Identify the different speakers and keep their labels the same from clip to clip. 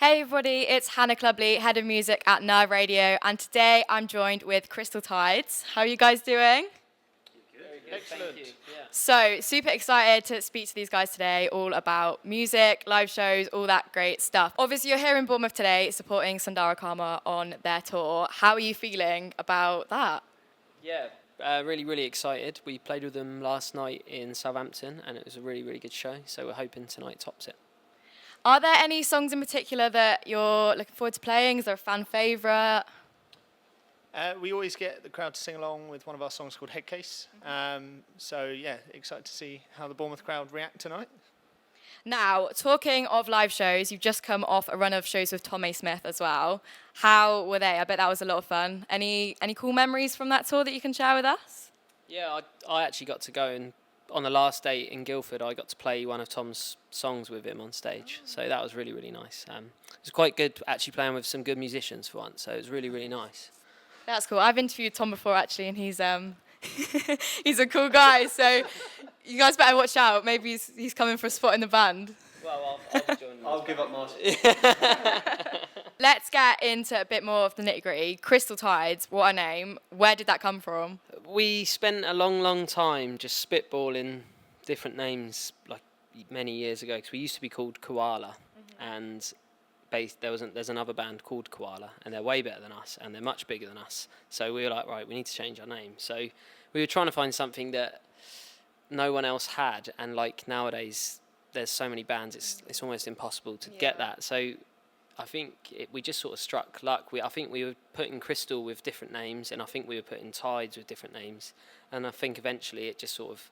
Speaker 1: Hey everybody, it's Hannah Clubley, Head of Music at Nerve Radio, and today I'm joined with Crystal Tides. How are you guys doing?
Speaker 2: Good. Excellent. Thank you. Yeah.
Speaker 1: So, super excited to speak to these guys today, all about music, live shows, all that great stuff. Obviously, you're here in Bournemouth today supporting Sundara Karma on their tour. How are you feeling about that?
Speaker 2: Yeah, really excited. We played with them last night in Southampton, and it was a really good show, so we're hoping tonight tops it.
Speaker 1: Are there any songs in particular that you're looking forward to playing? Is there a fan favourite?
Speaker 3: We always get the crowd to sing along with one of our songs called Headcase. So yeah, excited to see how the Bournemouth crowd react tonight.
Speaker 1: Now, talking of live shows, you've just come off a run of shows with Tom A. Smith as well. How were they? I bet that was a lot of fun. Any cool memories from that tour that you can share with us?
Speaker 2: Yeah, I actually got to go, and on the last date in Guildford, I got to play one of Tom's songs with him on stage. So that was really nice. It was quite good actually playing with some good musicians for once, so it was really nice.
Speaker 1: That's cool. I've interviewed Tom before actually, and he's he's a cool guy. So you guys better watch out. Maybe he's coming for a spot in the band.
Speaker 2: Well, I'll be joining.
Speaker 4: I'll give up my.
Speaker 1: Let's get into a bit more of the nitty-gritty. Crystal Tides, what a name. Where did that come from?
Speaker 2: We spent a long time just spitballing different names like many years ago, because we used to be called Koala, and there's another band called Koala, and they're way better than us, and they're much bigger than us. So we were like, right, we need to change our name. So we were trying to find something that no one else had, and like nowadays there's so many bands, it's almost impossible to get that. So I think we just sort of struck luck. I think we were putting Crystal with different names, and I think we were putting Tides with different names, and I think eventually it just sort of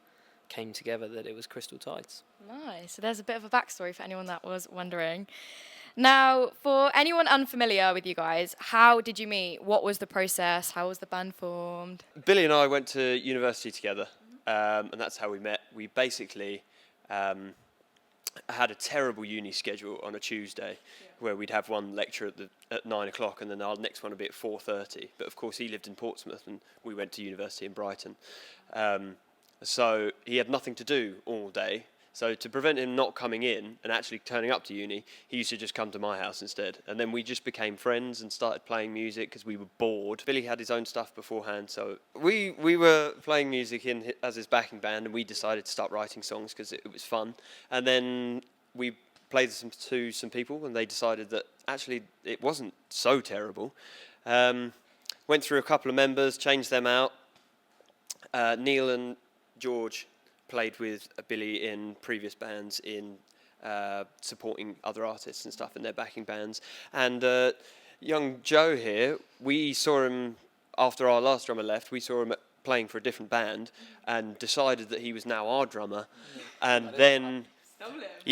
Speaker 2: came together that it was Crystal Tides.
Speaker 1: Nice. So there's a bit of a backstory for anyone that was wondering. Now, for anyone unfamiliar with you guys, how did you meet? What was the process? How was the band formed?
Speaker 4: Billy and I went to university together, and that's how we met. We basically had a terrible uni schedule on a Tuesday, where we'd have one lecture at 9 o'clock, and then our next one would be at 4:30. But of course, he lived in Portsmouth, and we went to university in Brighton. So he had nothing to do all day. So to prevent him not coming in and actually turning up to uni, he used to just come to my house instead. And then we just became friends and started playing music because we were bored. Billy had his own stuff beforehand, so we were playing music as his backing band, and we decided to start writing songs because it was fun. And then we played them to some people, and they decided that actually it wasn't so terrible. Went through a couple of members, changed them out. Neil and George played with Billy in previous bands, in supporting other artists and stuff in their backing bands. And young Joe here, we saw him after our last drummer left. We saw him playing for a different band and decided that he was now our drummer. And then,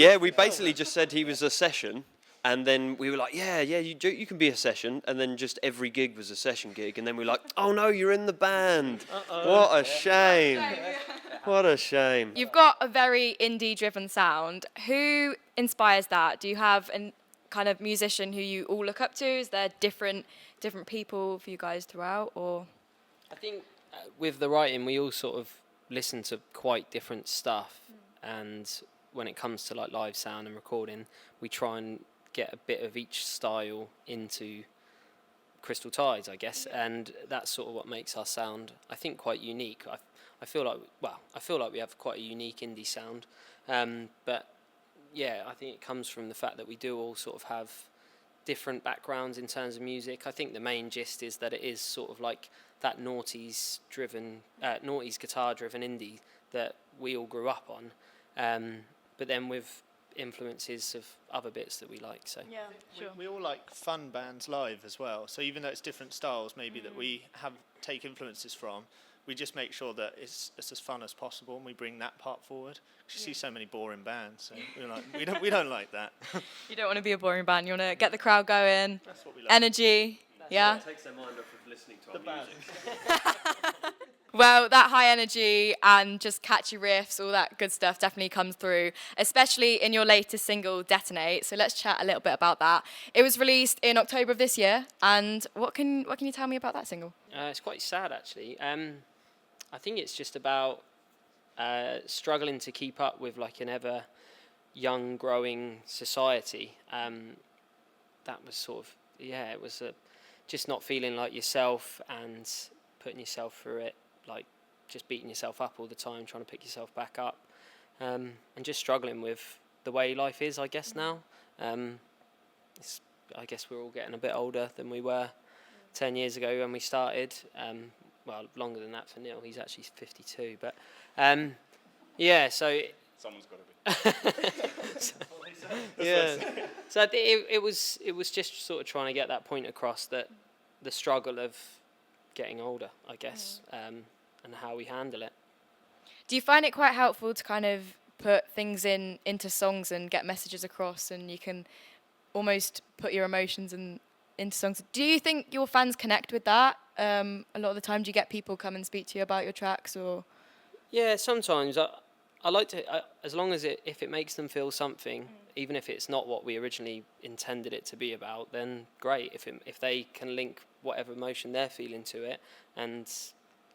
Speaker 4: we basically just said he was a session. And then we were like, you can be a session. And then just every gig was a session gig. And then we were like, oh no, you're in the band. What a shame. What a shame.
Speaker 1: You've got a very indie-driven sound. Who inspires that? Do you have a kind of musician who you all look up to? Is there different people for you guys throughout? Or
Speaker 2: I think with the writing, we all sort of listen to quite different stuff. And when it comes to like live sound and recording, we try and get a bit of each style into Crystal Tides, I guess. And that's sort of what makes our sound, I think, quite unique. I feel like we have quite a unique indie sound, but yeah, I think it comes from the fact that we do all sort of have different backgrounds in terms of music. I think the main gist is that it is sort of like that noughties guitar-driven indie that we all grew up on, but then with influences of other bits that we like. So
Speaker 1: yeah, sure.
Speaker 3: We all like fun bands live as well. So even though it's different styles, maybe that we take influences from, we just make sure that it's as fun as possible, and we bring that part forward. You see so many boring bands, so we don't like that.
Speaker 1: You don't want to be a boring band. You want to get the crowd going.
Speaker 3: That's what we like.
Speaker 1: Energy.
Speaker 4: It takes their mind off of listening to our music.
Speaker 1: Well, that high energy and just catchy riffs, all that good stuff definitely comes through, especially in your latest single, Detonate. So let's chat a little bit about that. It was released in October of this year, and what can you tell me about that single?
Speaker 2: It's quite sad, actually. I think it's just about struggling to keep up with like an ever young, growing society. that was sort of, yeah, it was just not feeling like yourself and putting yourself through it, like just beating yourself up all the time, trying to pick yourself back up, and just struggling with the way life is, I guess, now. I guess we're all getting a bit older than we were 10 years ago when we started. Well, longer than that for Neil. He's actually 52. But, yeah, so...
Speaker 5: Someone's got to be.
Speaker 2: Yeah. So it was just sort of trying to get that point across, that the struggle of getting older, I guess, and how we handle it.
Speaker 1: Do you find it quite helpful to kind of put things into songs and get messages across, and you can almost put your emotions into songs? Do you think your fans connect with that? A lot of the time, do you get people come and speak to you about your tracks, or? Yeah,
Speaker 2: sometimes. I like to, as long as if it makes them feel something, even if it's not what we originally intended it to be about, then great. If they can link whatever emotion they're feeling to it, and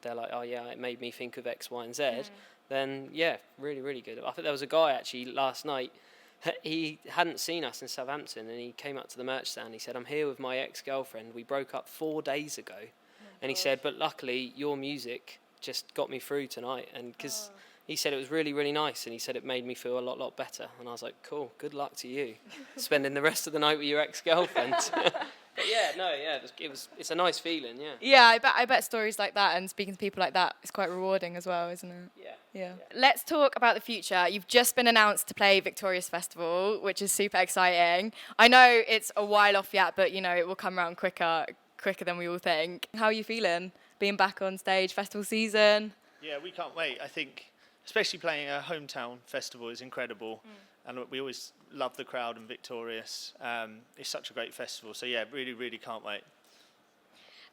Speaker 2: they're like, oh yeah, it made me think of X, Y, and Z, then yeah, really, really good. I think there was a guy actually last night. He hadn't seen us in Southampton, and he came up to the merch stand. He said, I'm here with my ex-girlfriend. We broke up 4 days ago. And he said, but luckily your music just got me through tonight. And because he said it was really, really nice, and he said it made me feel a lot better. And I was like, cool, good luck to you, spending the rest of the night with your ex-girlfriend. But it's a nice feeling, yeah.
Speaker 1: Yeah, I bet stories like that and speaking to people like that is quite rewarding as well, isn't it? Yeah. Let's talk about the future. You've just been announced to play Victorious Festival, which is super exciting. I know it's a while off yet, but it will come around quicker than we all think. How are you feeling being back on stage, festival season?
Speaker 3: Yeah, we can't wait. I think especially playing a hometown festival is incredible. And we always love the crowd and Victorious. It's such a great festival. So yeah, really, really can't wait.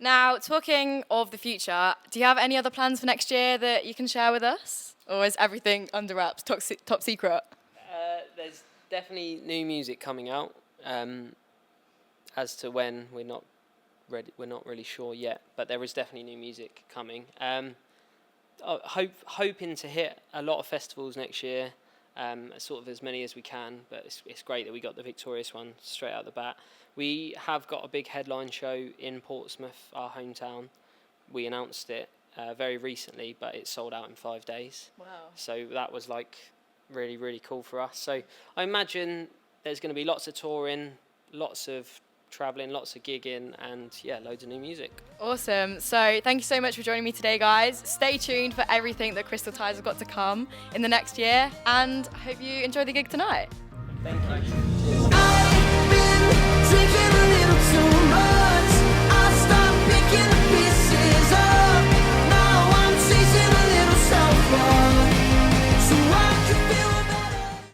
Speaker 1: Now, talking of the future, do you have any other plans for next year that you can share with us? Or is everything under wraps, top secret?
Speaker 2: There's definitely new music coming out. As to when, we're not really sure yet, but there is definitely new music coming. Hoping to hit a lot of festivals next year, sort of as many as we can, but it's great that we got the Victorious one straight out the bat. We have got a big headline show in Portsmouth, our hometown. We announced it very recently, but it sold out in 5 days.
Speaker 1: Wow.
Speaker 2: So that was like really, really cool for us. So I imagine there's going to be lots of touring, lots of travelling, lots of gigging, and yeah, loads of new music.
Speaker 1: Awesome. So thank you so much for joining me today, guys. Stay tuned for everything that Crystal Ties have got to come in the next year, and I hope you enjoy the gig tonight.
Speaker 2: Thank you.